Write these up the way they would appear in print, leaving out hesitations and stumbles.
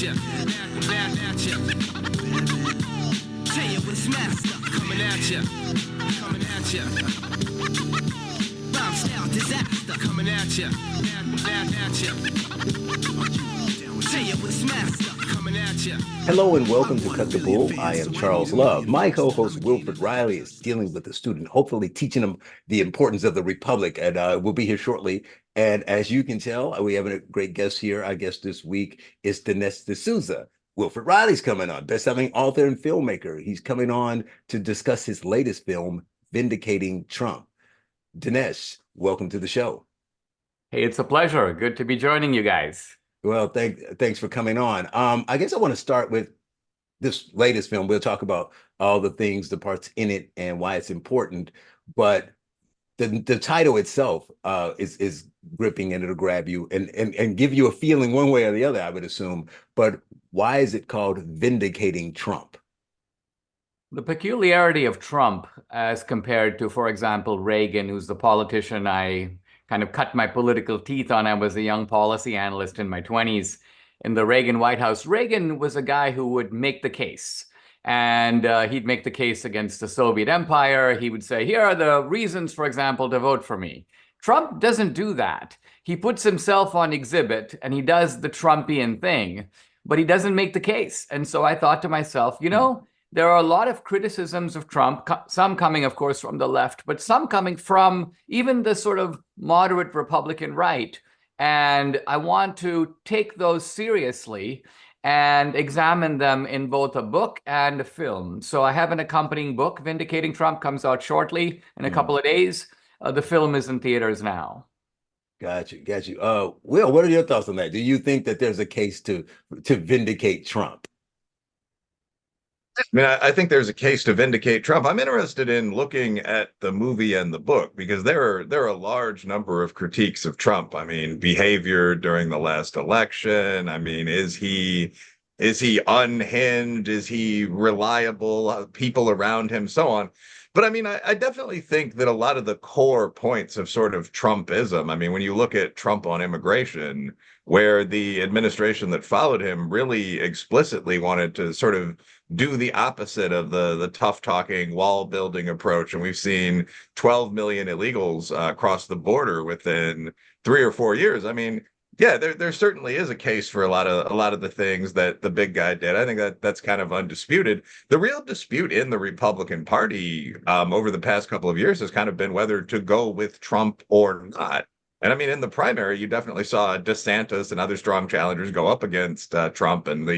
you, at you. Tell you what's master, coming at you, coming at you. Rhyme style disaster, coming at you, at you. Tell you what's master, coming at you. Hello and welcome to Cut the Bull. I am Charles Love. My co-host Wilfred Riley is dealing with a student, hopefully teaching him the importance of the Republic, and we'll be here shortly. And as you can tell, we have a great guest here. Our guest this week is Dinesh D'Souza. Wilfred Riley's coming on, best-selling author and filmmaker. He's coming on to discuss his latest film, Vindicating Trump. Dinesh, welcome to the show. Hey, it's a pleasure. Good to be joining you guys. Well, thanks for coming on. I guess I want to start with this latest film. We'll talk about all the things, the parts in it, and why it's important. But the title itself is gripping, and it'll grab you and give you a feeling one way or the other, I would assume. But why is it called Vindicating Trump? The peculiarity of Trump, as compared to, for example, Reagan, who's the politician I kind of cut my political teeth on. I was a young policy analyst in my 20s in the Reagan White House. Reagan was a guy who would make the case. And he'd make the case against the Soviet Empire. He would say, here are the reasons, for example, to vote for me. Trump doesn't do that. He puts himself on exhibit and he does the Trumpian thing, but he doesn't make the case. And so I thought to myself, you know, there are a lot of criticisms of Trump, some coming, of course, from the left, but some coming from even the sort of moderate Republican right. And I want to take those seriously and examine them in both a book and a film. So I have an accompanying book. Vindicating Trump comes out shortly in a couple of days. The film is in theaters now. Got you. Will, what are your thoughts on that? Do you think that there's a case to vindicate Trump? I mean, I think there's a case to vindicate Trump. I'm interested in looking at the movie and the book because there are a large number of critiques of Trump. I mean, behavior during the last election. I mean, is he unhinged? Is he reliable? People around him, so on. But I mean, I definitely think that a lot of the core points of sort of Trumpism, I mean, when you look at Trump on immigration, where the administration that followed him really explicitly wanted to sort of do the opposite of the tough talking wall building approach. And we've seen 12 million illegals cross the border within 3 or 4 years. I mean, yeah, there certainly is a case for a lot of the things that the big guy did. I think that's kind of undisputed. The real dispute in the Republican Party over the past couple of years has kind of been whether to go with Trump or not. And I mean, in the primary, you definitely saw DeSantis and other strong challengers go up against Trump, and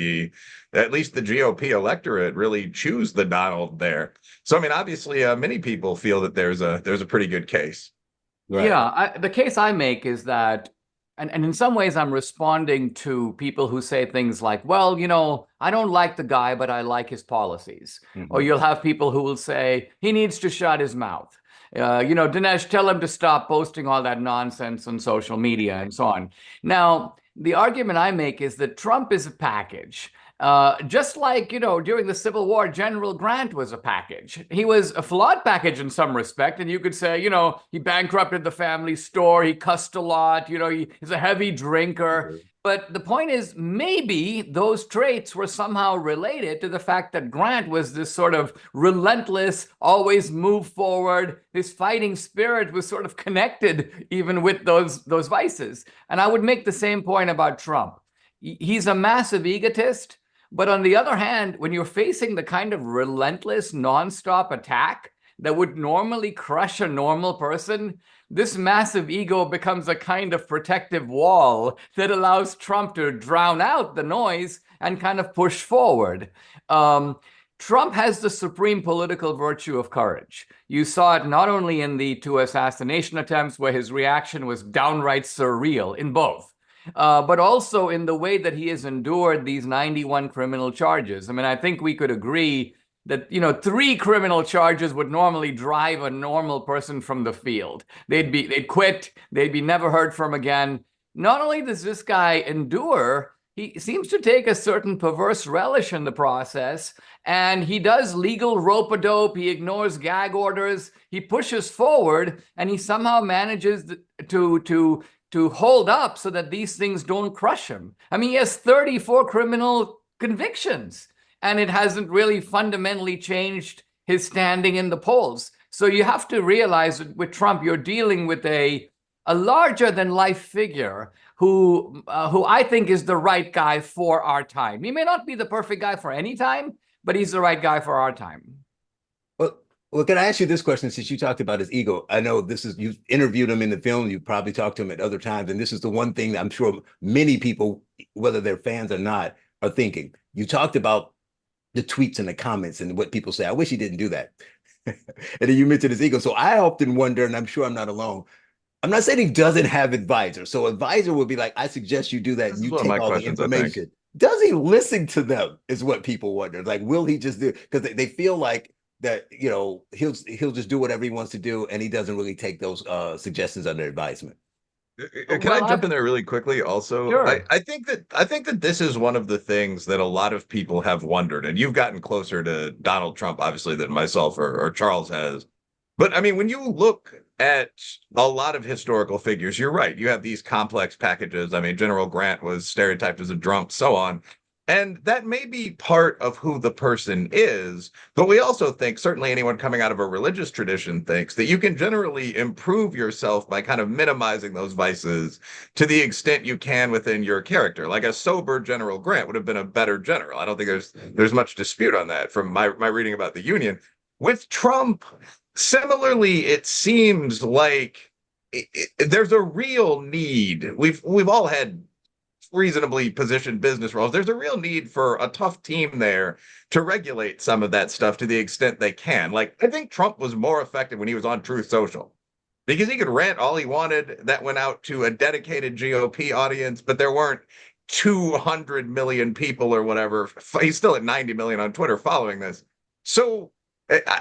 at least the GOP electorate really choose the Donald there. So I mean, obviously, many people feel that there's a pretty good case. Right. Yeah, the case I make is that, and in some ways, I'm responding to people who say things like, well, you know, I don't like the guy, but I like his policies. Or you'll have people who will say he needs to shut his mouth. You know, Dinesh, tell him to stop posting all that nonsense on social media and so on. Now, the argument I make is that Trump is a package. Just like, you know, during the Civil War, General Grant was a package. He was a flawed package in some respect. And you could say, you know, he bankrupted the family store. He cussed a lot. You know, he's a heavy drinker. But the point is, maybe those traits were somehow related to the fact that Grant was this sort of relentless, always move forward. His fighting spirit was sort of connected even with those vices. And I would make the same point about Trump. He's a massive egotist. But on the other hand, when you're facing the kind of relentless, nonstop attack that would normally crush a normal person, this massive ego becomes a kind of protective wall that allows Trump to drown out the noise and kind of push forward. Trump has the supreme political virtue of courage. You saw it not only in the 2 assassination attempts, where his reaction was downright surreal in both, but also in the way that he has endured these 91 criminal charges. I mean, I think we could agree that, you know, 3 criminal charges would normally drive a normal person from the field. They'd quit. They'd be never heard from again. Not only does this guy endure, he seems to take a certain perverse relish in the process, and he does legal rope-a-dope. He ignores gag orders. He pushes forward, and he somehow manages to to hold up so that these things don't crush him. I mean, he has 34 criminal convictions, and it hasn't really fundamentally changed his standing in the polls. So you have to realize that with Trump, you're dealing with a larger than life figure who I think is the right guy for our time. He may not be the perfect guy for any time, but he's the right guy for our time. Well, can I ask you this question since you talked about his ego? I know this is, you interviewed him in the film, you probably talked to him at other times, and this is the one thing that I'm sure many people, whether they're fans or not, are thinking. You talked about the tweets and the comments and what people say. I wish he didn't do that. And then you mentioned his ego. So I often wonder, and I'm sure I'm not alone. I'm not saying he doesn't have advisors. So advisor would be like, I suggest you do that. This And is you one of take my all the questions, I think. information. Does he listen to them is what people wonder. Like, will he just do, because they feel like that, you know, he'll just do whatever he wants to do. And he doesn't really take those suggestions under advisement. Can I jump in there really quickly also? Sure. I think that this is one of the things that a lot of people have wondered, and you've gotten closer to Donald Trump, obviously, than myself or Charles has. But I mean, when you look at a lot of historical figures, you're right. You have these complex packages. I mean, General Grant was stereotyped as a drunk, so on. And that may be part of who the person is, but we also think, certainly anyone coming out of a religious tradition thinks that you can generally improve yourself by kind of minimizing those vices to the extent you can within your character. Like a sober General Grant would have been a better general. I don't think there's much dispute on that from my reading about the Union. With Trump, similarly, it seems like there's a real need. We've all had reasonably positioned business roles. There's a real need for a tough team there to regulate some of that stuff to the extent they can. Like, I think Trump was more effective when he was on Truth Social because he could rant all he wanted. That went out to a dedicated GOP audience, but there weren't 200 million people or whatever. He's still at 90 million on Twitter following this. So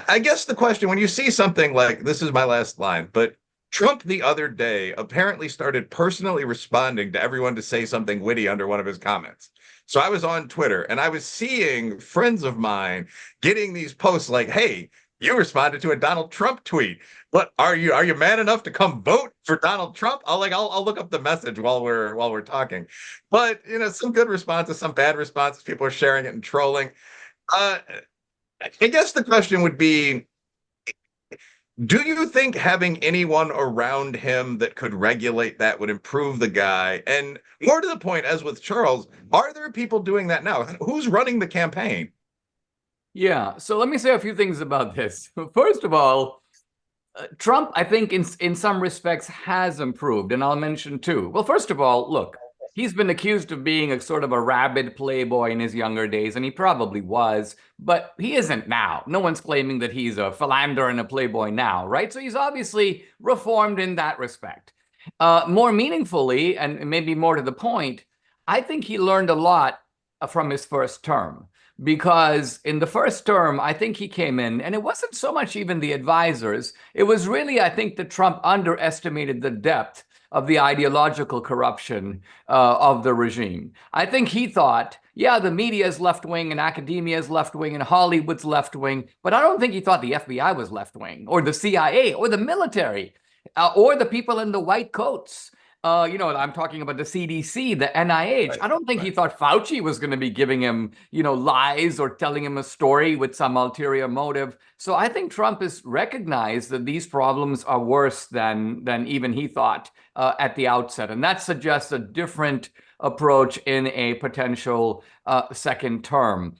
I guess the question, when you see something like, this is my last line, but Trump the other day apparently started personally responding to everyone to say something witty under one of his comments. So I was on Twitter and I was seeing friends of mine getting these posts like, "Hey, you responded to a Donald Trump tweet. But are you man enough to come vote for Donald Trump?" I'll look up the message while we're talking. But you know, some good responses, some bad responses. People are sharing it and trolling. Uh, I guess the question would be, do you think having anyone around him that could regulate that would improve the guy? And more to the point, as with Charles, are there people doing that now? Who's running the campaign? Yeah. So let me say a few things about this. First of all, Trump, I think, in some respects, has improved, and I'll mention two. Well, first of all, look, he's been accused of being a sort of a rabid playboy in his younger days, and he probably was, but he isn't now. No one's claiming that he's a philanderer and a playboy now, right? So he's obviously reformed in that respect. More meaningfully, and maybe more to the point, I think he learned a lot from his first term. Because in the first term, I think he came in, and it wasn't so much even the advisors. It was really, I think, that Trump underestimated the depth of the ideological corruption of the regime. I think he thought, yeah, the media is left wing and academia is left wing and Hollywood's left wing, but I don't think he thought the FBI was left wing or the CIA or the military or the people in the white coats. I'm talking about the CDC, the NIH. Right, I don't think he right. thought Fauci was going to be giving him, lies or telling him a story with some ulterior motive. So I think Trump has recognized that these problems are worse than even he thought at the outset. And that suggests a different approach in a potential second term.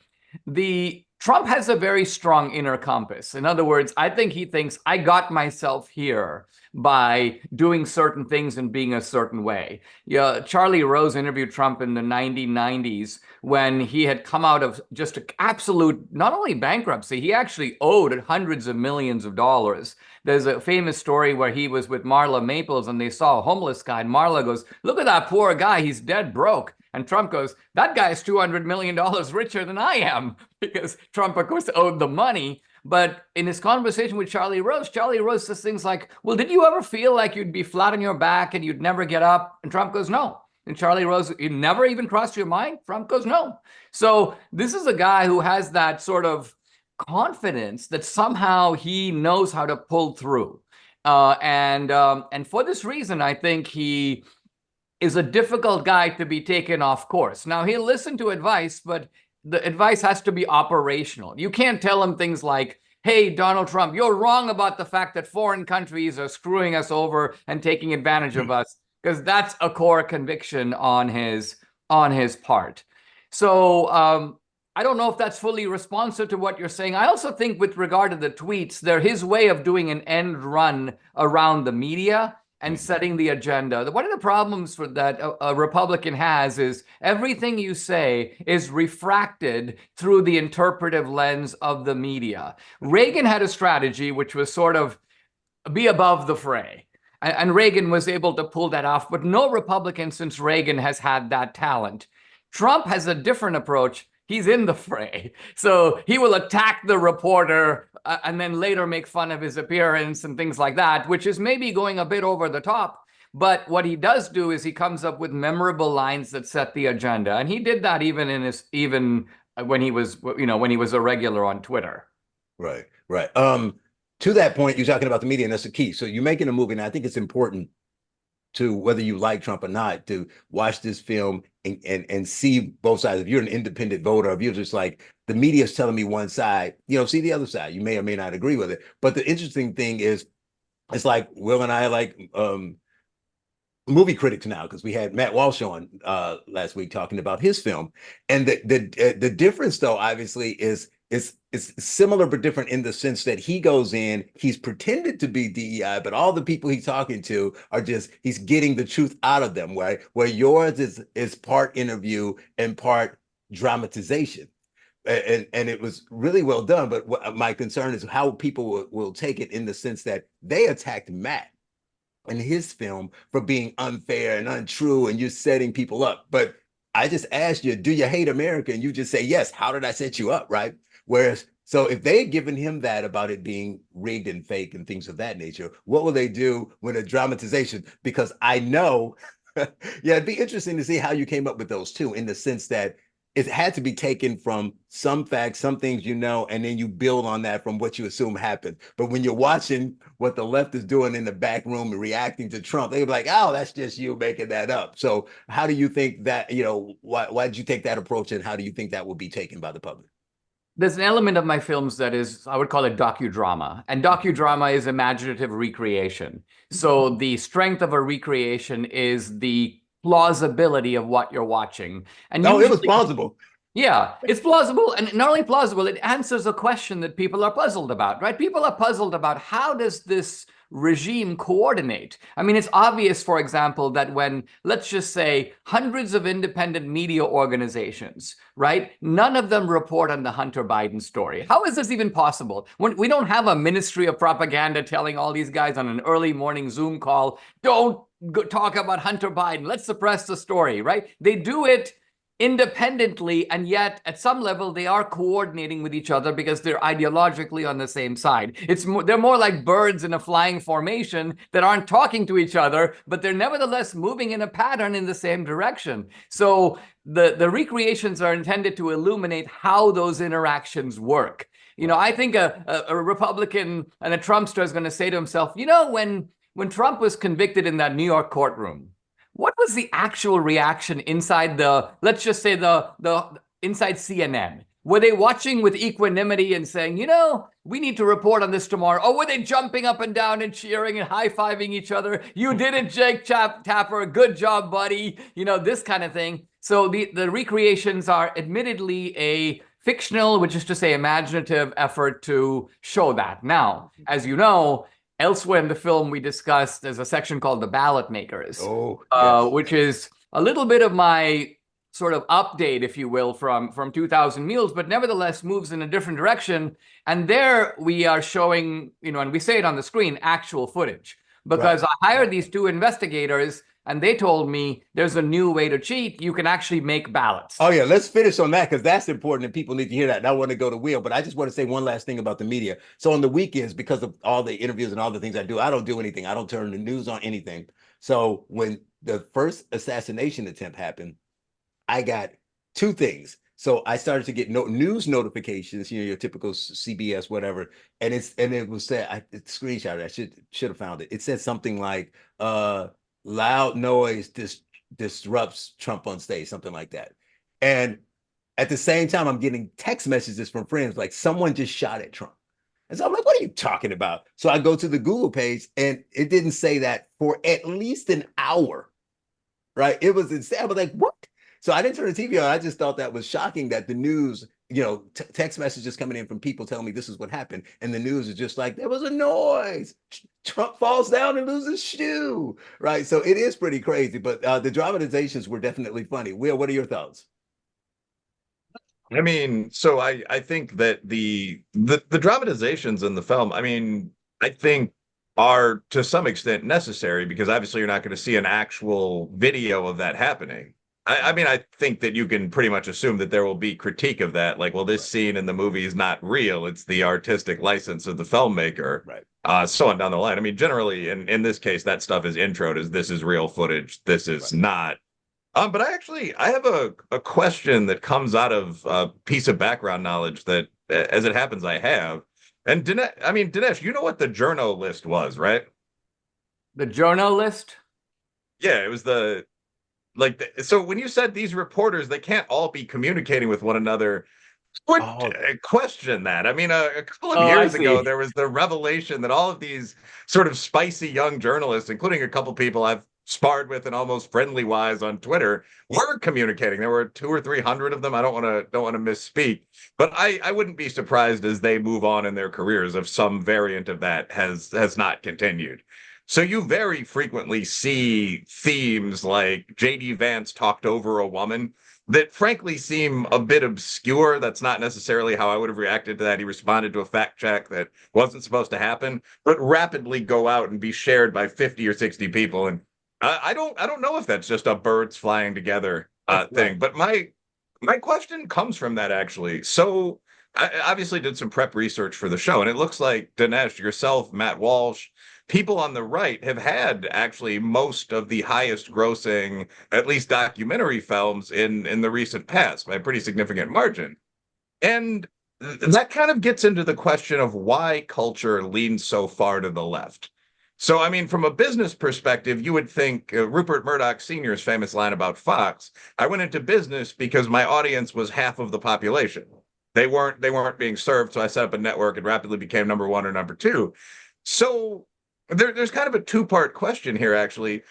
The Trump has a very strong inner compass. In other words, I think he thinks, I got myself here by doing certain things and being a certain way. Yeah, Charlie Rose interviewed Trump in the 1990s when he had come out of just an absolute, not only bankruptcy, he actually owed hundreds of millions of dollars. There's a famous story where he was with Marla Maples and they saw a homeless guy, and Marla goes, "Look at that poor guy, he's dead broke." And Trump goes, "That guy's $200 million richer than I am," because Trump, of course, owed the money. But in his conversation with Charlie Rose says things like, "Well, did you ever feel like you'd be flat on your back and you'd never get up?" And Trump goes, "No." And Charlie Rose, "It never even crossed your mind?" Trump goes, "No." So this is a guy who has that sort of confidence that somehow he knows how to pull through. And for this reason, I think he is a difficult guy to be taken off course. Now, he'll listen to advice, but the advice has to be operational. You can't tell him things like, hey, Donald Trump, you're wrong about the fact that foreign countries are screwing us over and taking advantage of us, because that's a core conviction on his part. So I don't know if that's fully responsive to what you're saying. I also think with regard to the tweets, they're his way of doing an end run around the media and setting the agenda. One of the problems for that a Republican has is everything you say is refracted through the interpretive lens of the media. Reagan had a strategy which was sort of be above the fray. And Reagan was able to pull that off, but no Republican since Reagan has had that talent. Trump has a different approach. He's in the fray. So he will attack the reporter and then later make fun of his appearance and things like that, which is maybe going a bit over the top. But what he does do is he comes up with memorable lines that set the agenda. And he did that even when he was, when he was a regular on Twitter. Right, right. To that point, you're talking about the media, and that's the key. So you're making a movie, and I think it's important to, whether you like Trump or not, to watch this film and see both sides. If you're an independent voter, if you're just like, the media is telling me one side, see the other side. You may or may not agree with it. But the interesting thing is, it's like Will and I are like movie critics now, because we had Matt Walsh on last week talking about his film. And the difference, though, obviously, is it's similar but different in the sense that he goes in, he's pretended to be DEI, but all the people he's talking to are just, he's getting the truth out of them, right? Where yours is part interview and part dramatization. And it was really well done. But my concern is how people will take it, in the sense that they attacked Matt in his film for being unfair and untrue, and you're setting people up. But I just asked you, do you hate America? And you just say, yes. How did I set you up, right? Whereas, so if they had given him that about it being rigged and fake and things of that nature, what will they do with a dramatization? Because I know, yeah, it'd be interesting to see how you came up with those two, in the sense that it had to be taken from some facts, some things, and then you build on that from what you assume happened. But when you're watching what the left is doing in the back room and reacting to Trump, they're like, oh, that's just you making that up. So how do you think that, why did you take that approach, and how do you think that will be taken by the public? There's an element of my films that is, I would call it docudrama. And docudrama is imaginative recreation. So the strength of a recreation is the plausibility of what you're watching. And usually, it was plausible. Yeah, it's plausible. And not only plausible, it answers a question that people are puzzled about, right? People are puzzled about, how does this regime coordinate? I mean, it's obvious, for example, that when, let's just say, hundreds of independent media organizations, right? None of them report on the Hunter Biden story. How is this even possible? When we don't have a ministry of propaganda telling all these guys on an early morning Zoom call, don't talk about Hunter Biden, let's suppress the story, right? They do it independently, and yet at some level they are coordinating with each other because they're ideologically on the same side. They're more like birds in a flying formation that aren't talking to each other, but they're nevertheless moving in a pattern in the same direction. So the recreations are intended to illuminate how those interactions work. I think a Republican and a Trumpster is going to say to himself, when Trump was convicted in that New York courtroom, what was the actual reaction inside let's just say the inside CNN? Were they watching with equanimity and saying, we need to report on this tomorrow? Or were they jumping up and down and cheering and high-fiving each other? You did it, Jake Tapper. Good job, buddy. This kind of thing. So the recreations are admittedly a fictional, which is to say imaginative effort to show that. Now, as you know, elsewhere in the film, we discussed, there's a section called The Ballot Makers, which is a little bit of my sort of update, if you will, from 2000 Mules, but nevertheless moves in a different direction. And there we are showing, and we say it on the screen, actual footage. Because I hired these two investigators, and they told me there's a new way to cheat. You can actually make ballots. Oh, yeah. Let's finish on that, because that's important and people need to hear that. And I want to go to Will, but I just want to say one last thing about the media. So on the weekends, because of all the interviews and all the things I don't do anything. I don't turn the news on, anything. So when the first assassination attempt happened, I got two things. So I started to get news notifications, your typical CBS, whatever. And it was said, I screenshot it. I should have found it. It said something like, loud noise disrupts Trump on stage, something like that. And at the same time, I'm getting text messages from friends like someone just shot at Trump. And so I'm like, what are you talking about? So I go to the Google page and it didn't say that for at least an hour, right? It was insane. I was like, what? So I didn't turn the TV on. I just thought that was shocking that the news, text messages coming in from people telling me this is what happened. And the news is just like, there was a noise. Trump falls down and loses shoe, right? So it is pretty crazy, but the dramatizations were definitely funny. Will, what are your thoughts? I mean, so I think that the dramatizations in the film, I mean, I think are to some extent necessary because obviously you're not going to see an actual video of that happening. I mean, I think that you can pretty much assume that there will be critique of that, like, well, this scene in the movie is not real; it's the artistic license of the filmmaker, Right. so on down the line. I mean, generally, in this case, that stuff is introed as this is real footage, this is Right. not. But I have a question that comes out of a piece of background knowledge that, as it happens, I have. And Dinesh, you know what the journal list was, right? The journalist? Yeah, it was so when you said these reporters, they can't all be communicating with one another. Would Oh, question that. I mean, a couple of Oh, I years ago, see. there was the revelation that all of these sort of spicy young journalists, including a couple people I've sparred with and almost friendly wise on Twitter, were communicating. There were 200 or 300 of them. I don't want to misspeak, but I wouldn't be surprised as they move on in their careers if some variant of that has not continued. So you very frequently see themes like JD Vance talked over a woman that frankly seem a bit obscure. That's not necessarily how I would have reacted to that. He responded to a fact check that wasn't supposed to happen, but rapidly go out and be shared by 50 or 60 people. And I don't know if that's just a birds flying together right. thing, but my question comes from that actually. So I obviously did some prep research for the show, and it looks like Dinesh, yourself, Matt Walsh, people on the right have had actually most of the highest grossing, at least documentary films in the recent past by a pretty significant margin. And that kind of gets into the question of why culture leans so far to the left. So, I mean, from a business perspective, you would think Rupert Murdoch Sr.'s famous line about Fox, I went into business because my audience was half of the population. They weren't being served, so I set up a network and rapidly became number one or number two. So there's kind of a two-part question here, actually.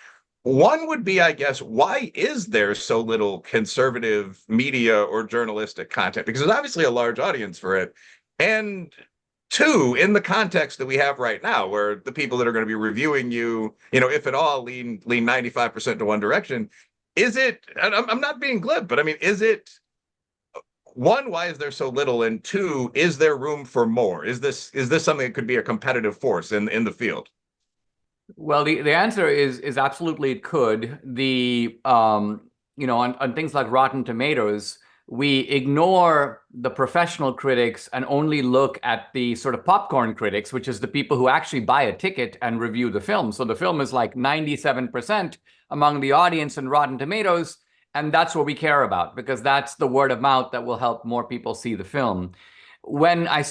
One would be, I guess, why is there so little conservative media or journalistic content? Because there's obviously a large audience for it. And two, in the context that we have right now, where the people that are going to be reviewing you, if at all, lean 95% to one direction, is it, and I'm not being glib, but I mean, is it one, why is there so little? And two, is there room for more? Is this something that could be a competitive force in the field? Well, the answer is absolutely it could. On things like Rotten Tomatoes, we ignore the professional critics and only look at the sort of popcorn critics, which is the people who actually buy a ticket and review the film. So the film is like 97% among the audience in Rotten Tomatoes, and that's what we care about because that's the word of mouth that will help more people see the film. When I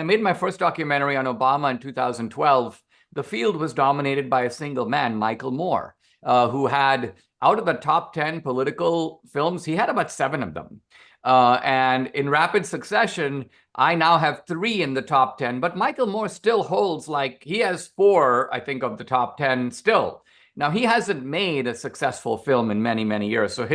made my first documentary on Obama in 2012, the field was dominated by a single man, Michael Moore, who had, out of the top 10 political films, he had about 7 of them. And in rapid succession, I now have 3 in the top 10, but Michael Moore still holds he has 4, I think, of the top 10 still. Now, he hasn't made a successful film in many, many years. So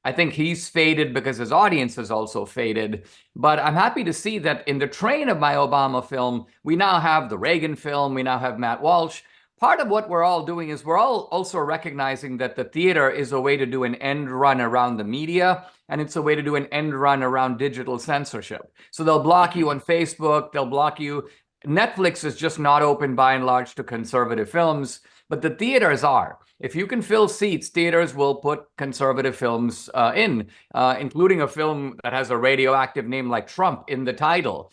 I think he's faded because his audience has also faded. But I'm happy to see that in the train of my Obama film, we now have the Reagan film, we now have Matt Walsh. Part of what we're all doing is we're all also recognizing that the theater is a way to do an end run around the media, and it's a way to do an end run around digital censorship. So they'll block you on Facebook, they'll block you. Netflix is just not open by and large to conservative films, but the theaters are. If you can fill seats, theaters will put conservative films including a film that has a radioactive name like Trump in the title.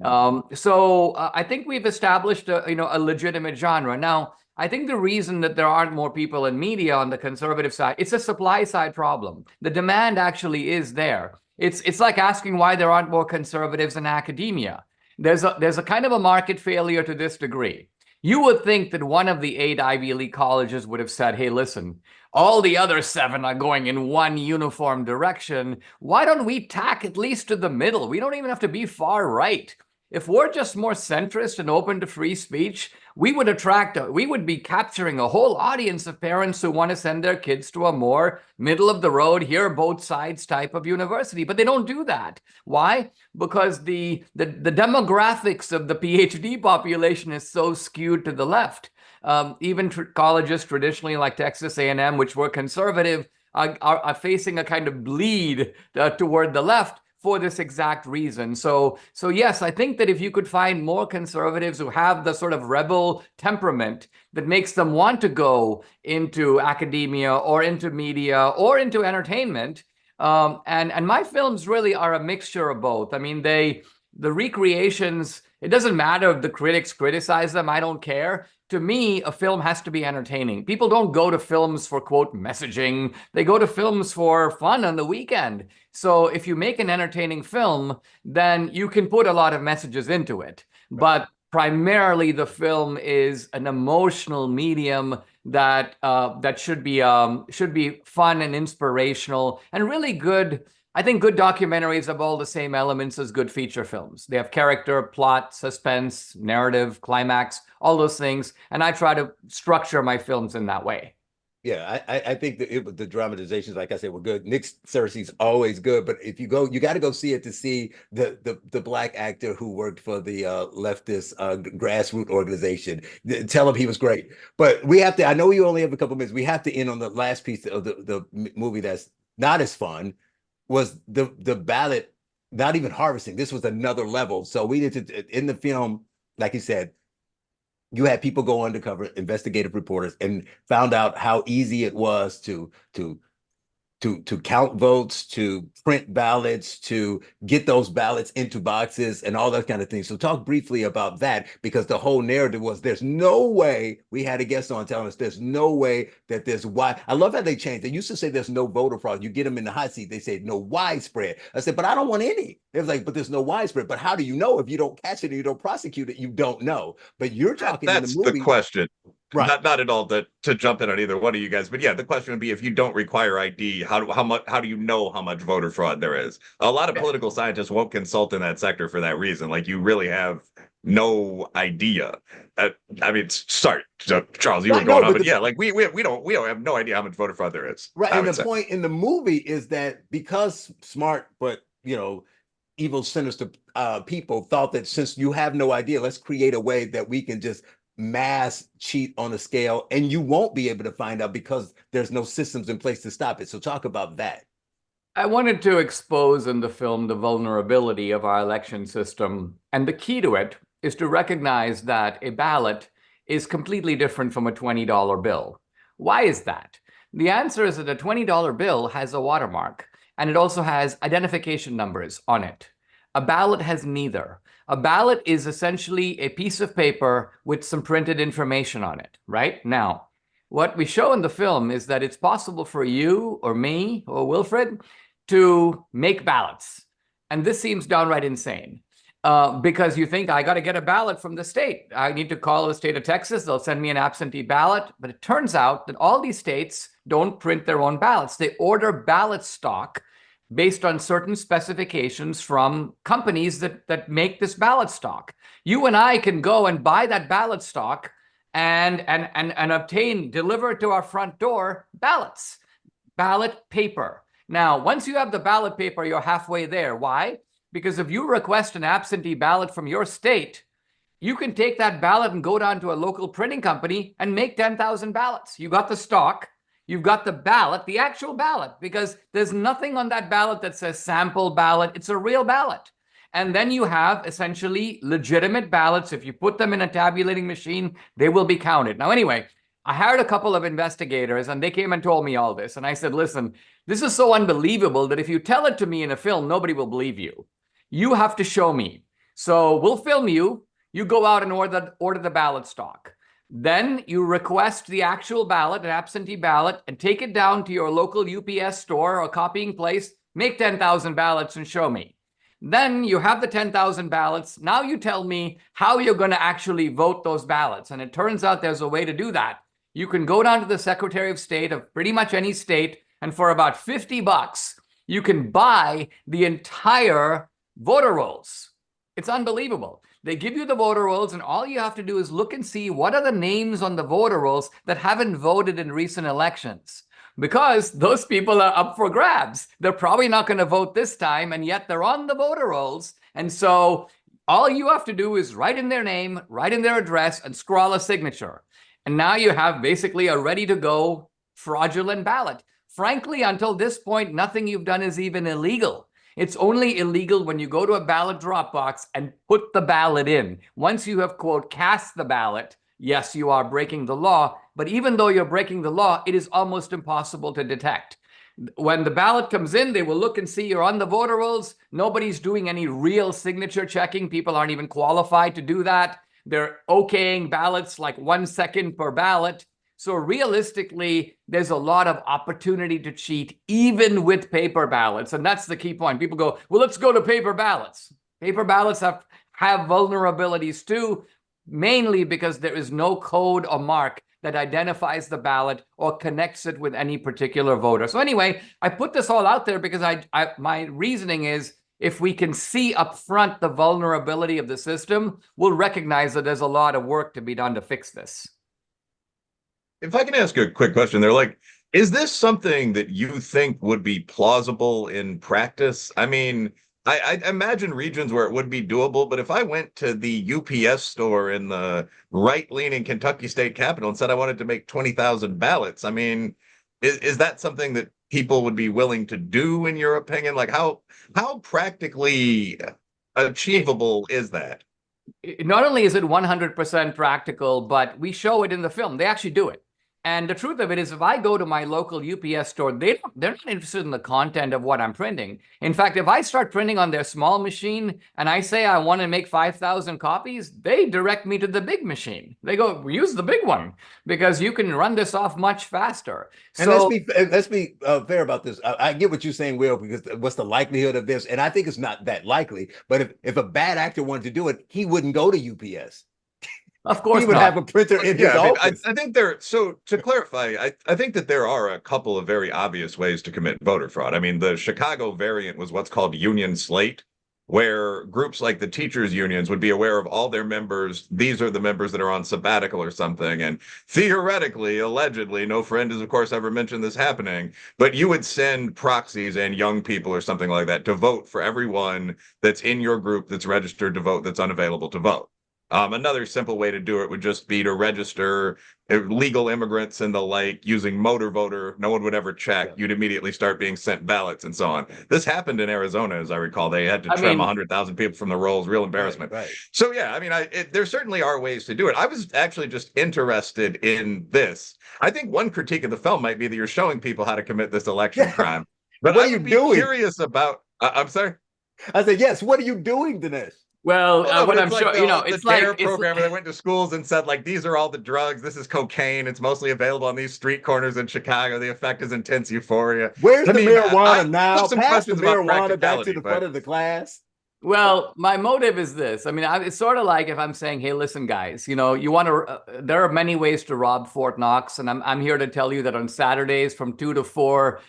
I think we've established a legitimate genre. Now, I think the reason that there aren't more people in media on the conservative side, it's a supply side problem. The demand actually is there. It's like asking why there aren't more conservatives in academia. There's a kind of a market failure to this degree. You would think that one of the 8 Ivy League colleges would have said, hey, listen, all the other 7 are going in one uniform direction. Why don't we tack at least to the middle? We don't even have to be far right. If we're just more centrist and open to free speech, we would be capturing a whole audience of parents who want to send their kids to a more middle of the road, hear both sides type of university. But they don't do that. Why? Because the demographics of the PhD population is so skewed to the left. Even colleges traditionally like Texas A&M, which were conservative, are facing a kind of bleed toward the left for this exact reason. So yes, I think that if you could find more conservatives who have the sort of rebel temperament that makes them want to go into academia or into media or into entertainment, and my films really are a mixture of both. I mean, the recreations, it doesn't matter if the critics criticize them, I don't care. To me, a film has to be entertaining. People don't go to films for, quote, messaging. They go to films for fun on the weekend. So if you make an entertaining film, then you can put a lot of messages into it. But primarily, the film is an emotional medium that should be fun and inspirational and really good. I think good documentaries have all the same elements as good feature films. They have character, plot, suspense, narrative, climax, all those things. And I try to structure my films in that way. Yeah, I think the dramatizations, like I said, were good. Nick Cersei's always good, but if you go, you got to go see it to see the black actor who worked for the leftist grassroots organization. Tell him he was great. But we have to. I know you only have a couple minutes. We have to end on the last piece of the movie that's not as fun. Was the ballot not even harvesting? This was another level. So we did in the film, like you said, you had people go undercover, investigative reporters, and found out how easy it was to count votes, to print ballots, to get those ballots into boxes and all that kind of thing. So talk briefly about that, because the whole narrative was there's no way. We had a guest on telling us there's no way that there's why. I love how they changed. They used to say there's no voter fraud. You get them in the hot seat. They say no widespread. I said, but I don't want any. It was like, but there's no widespread. But how do you know if you don't catch it and you don't prosecute it? You don't know. But you're talking in the That's movie. the question. Right. Not at all to jump in on either one of you guys, but yeah, the question would be if you don't require ID, how do you know how much voter fraud there is? A lot of political scientists won't consult in that sector for that reason. Like you really have no idea. I mean, sorry, Charles, you were going on, but yeah, like we don't have no idea how much voter fraud there is. Right, and the point in the movie is that because smart but evil, sinister people thought that since you have no idea, let's create a way that we can just mass cheat on a scale, and you won't be able to find out because there's no systems in place to stop it. So talk about that. I wanted to expose in the film the vulnerability of our election system. And the key to it is to recognize that a ballot is completely different from a $20 bill. Why is that? The answer is that a $20 bill has a watermark, and it also has identification numbers on it. A ballot has neither. A ballot is essentially a piece of paper with some printed information on it, right? Now, what we show in the film is that it's possible for you or me or Wilfred to make ballots. And this seems downright insane because you think, I got to get a ballot from the state. I need to call the state of Texas. They'll send me an absentee ballot. But it turns out that all these states don't print their own ballots. They order ballot stock based on certain specifications from companies that make this ballot stock. You and I can go and buy that ballot stock and obtain, deliver to our front door ballots, ballot paper. Now, once you have the ballot paper, you're halfway there. Why? Because if you request an absentee ballot from your state, you can take that ballot and go down to a local printing company and make 10,000 ballots. You got the stock. You've got the ballot, the actual ballot, because there's nothing on that ballot that says sample ballot. It's a real ballot. And then you have essentially legitimate ballots. If you put them in a tabulating machine, they will be counted. Now, anyway, I hired a couple of investigators and they came and told me all this. And I said, listen, this is so unbelievable that if you tell it to me in a film, nobody will believe you. You have to show me. So we'll film you. You go out and order the ballot stock. Then you request the actual ballot, an absentee ballot, and take it down to your local UPS store or copying place, make 10,000 ballots and show me. Then you have the 10,000 ballots. Now you tell me how you're going to actually vote those ballots. And it turns out there's a way to do that. You can go down to the Secretary of State of pretty much any state, and for about $50, you can buy the entire voter rolls. It's unbelievable. They give you the voter rolls, and all you have to do is look and see what are the names on the voter rolls that haven't voted in recent elections. Because those people are up for grabs. They're probably not going to vote this time, and yet they're on the voter rolls. And so all you have to do is write in their name, write in their address, and scrawl a signature. And now you have basically a ready-to-go fraudulent ballot. Frankly, until this point, nothing you've done is even illegal. It's only illegal when you go to a ballot drop box and put the ballot in. Once you have, quote, cast the ballot, yes, you are breaking the law. But even though you're breaking the law, it is almost impossible to detect. When the ballot comes in, they will look and see you're on the voter rolls. Nobody's doing any real signature checking. People aren't even qualified to do that. They're okaying ballots like 1 second per ballot. So realistically, there's a lot of opportunity to cheat, even with paper ballots. And that's the key point. People go, well, let's go to paper ballots. Paper ballots have vulnerabilities too, mainly because there is no code or mark that identifies the ballot or connects it with any particular voter. So anyway, I put this all out there because my reasoning is, if we can see up front the vulnerability of the system, we'll recognize that there's a lot of work to be done to fix this. If I can ask a quick question there, like, is this something that you think would be plausible in practice? I mean, I imagine regions where it would be doable, but if I went to the UPS store in the right-leaning Kentucky state capitol and said I wanted to make 20,000 ballots, I mean, is that something that people would be willing to do, in your opinion? Like, how practically achievable is that? Not only is it 100% practical, but we show it in the film. They actually do it. And the truth of it is, if I go to my local UPS store, they're not interested in the content of what I'm printing. In fact, if I start printing on their small machine and I say I want to make 5,000 copies, they direct me to the big machine. They go, use the big one because you can run this off much faster. And let's be fair about this. I get what you're saying, Will, because what's the likelihood of this? And I think it's not that likely. But if a bad actor wanted to do it, he wouldn't go to UPS. Of course, he would have a printer in his office. I think so to clarify, I think that there are a couple of very obvious ways to commit voter fraud. I mean, the Chicago variant was what's called Union Slate, where groups like the teachers' unions would be aware of all their members. These are the members that are on sabbatical or something. And theoretically, allegedly, no friend has, of course, ever mentioned this happening, but you would send proxies and young people or something like that to vote for everyone that's in your group that's registered to vote that's unavailable to vote. Another simple way to do it would just be to register legal immigrants and the like using motor voter. No one would ever check. You'd immediately start being sent ballots and so on. This happened in Arizona, as I recall. They had to trim 100,000 people from the rolls. Real embarrassment. Right. So, yeah, I mean, there certainly are ways to do it. I was actually just interested in this. I think one critique of the film might be that you're showing people how to commit this election crime. But what I are you would be doing? Curious about. I'm sorry. I said, yes. What are you doing, Dinesh? Well, what I'm like sure, it's the DARE like program where they went to schools and said, like, these are all the drugs. This is cocaine. It's mostly available on these street corners in Chicago. The effect is intense euphoria. Where's the marijuana now? Some Pass the questions about marijuana back to practicality, the front of the class. Well, my motive is this. I mean, it's sort of like if I'm saying, hey, listen, guys, you want to, there are many ways to rob Fort Knox. And I'm here to tell you that on Saturdays from 2 to 4,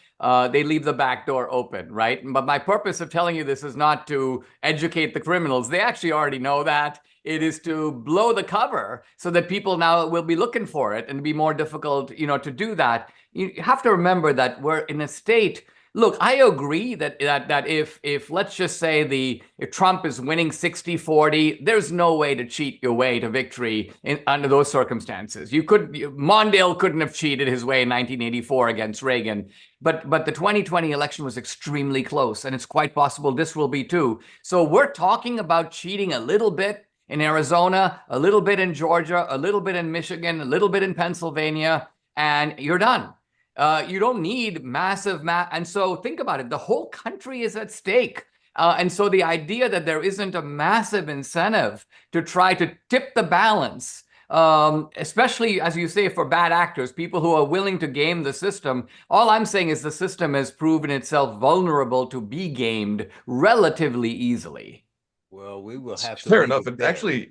they leave the back door open, right? But my purpose of telling you this is not to educate the criminals. They actually already know that. It is to blow the cover so that people now will be looking for it and be more difficult, to do that. You have to remember that we're in a state. Look, I agree that if let's just say if Trump is winning 60-40, there's no way to cheat your way to victory under those circumstances. Mondale couldn't have cheated his way in 1984 against Reagan, but the 2020 election was extremely close, and it's quite possible this will be too. So we're talking about cheating a little bit in Arizona, a little bit in Georgia, a little bit in Michigan, a little bit in Pennsylvania, and you're done. You don't need massive and so think about it. The whole country is at stake. And so the idea that there isn't a massive incentive to try to tip the balance especially, as you say, for bad actors, people who are willing to game the system. All I'm saying is the system has proven itself vulnerable to be gamed relatively easily. Well, we will have to Fair leave enough. it And there. actually,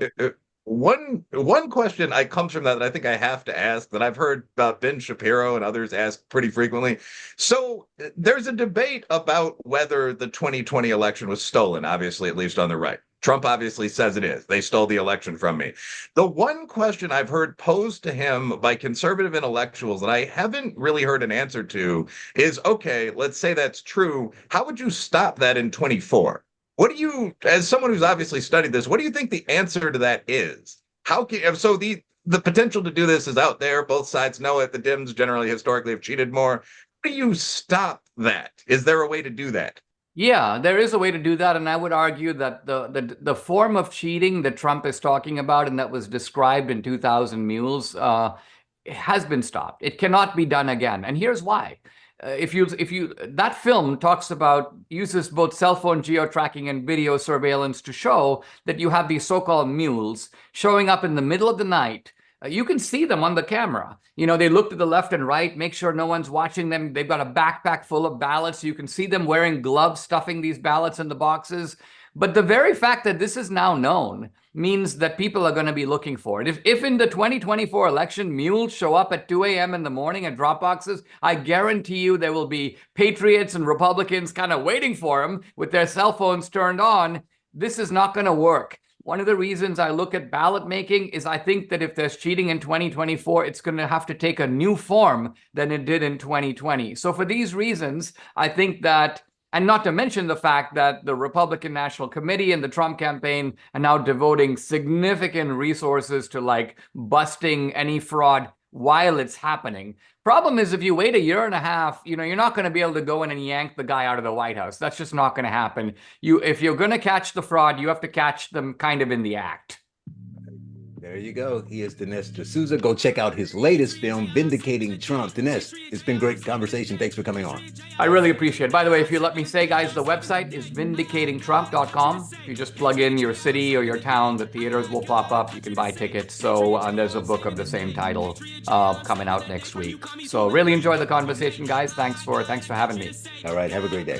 one question I comes from that I think I have to ask that I've heard about Ben Shapiro and others ask pretty frequently. So there's a debate about whether the 2020 election was stolen, obviously, at least on the right. Trump obviously says it is. They stole the election from me. The one question I've heard posed to him by conservative intellectuals that I haven't really heard an answer to is, okay, let's say that's true. How would you stop that in 24? What do you, as someone who's obviously studied this, what do you think the answer to that is? How can so the potential to do this is out there. Both sides know it. The Dems generally historically have cheated more. How do you stop that? Is there a way to do that? Yeah, there is a way to do that, and I would argue that the form of cheating that Trump is talking about and that was described in 2000 Mules has been stopped. It cannot be done again, and here's why. If you that film talks about uses both cell phone geo-tracking and video surveillance to show that you have these so-called mules showing up in the middle of the night. You can see them on the camera. They look to the left and right, make sure no one's watching them. They've got a backpack full of ballots. You can see them wearing gloves, stuffing these ballots in the boxes. But the very fact that this is now known means that people are going to be looking for it. If in the 2024 election, mules show up at 2 a.m. in the morning at drop boxes, I guarantee you there will be patriots and Republicans kind of waiting for them with their cell phones turned on. This is not going to work. One of the reasons I look at ballot making is I think that if there's cheating in 2024, it's going to have to take a new form than it did in 2020. So for these reasons, I think that, and not to mention the fact that the Republican National Committee and the Trump campaign are now devoting significant resources to busting any fraud while it's happening. Problem is, if you wait a year and a half, you're not going to be able to go in and yank the guy out of the White House. That's just not going to happen. If you're going to catch the fraud, you have to catch them kind of in the act. There you go. He is Dinesh D'Souza. Go check out his latest film, Vindicating Trump. Dinesh, it's been great conversation. Thanks for coming on. I really appreciate it. By the way, if you let me say, guys, the website is vindicatingtrump.com. If you just plug in your city or your town, the theaters will pop up. You can buy tickets. So there's a book of the same title coming out next week. So really enjoy the conversation, guys. Thanks for having me. All right. Have a great day.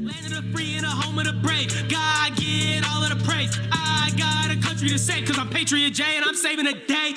Land of the free and a home of the brave. God get all of the praise. I got a country to save, cause I'm Patriot J and I'm saving the day.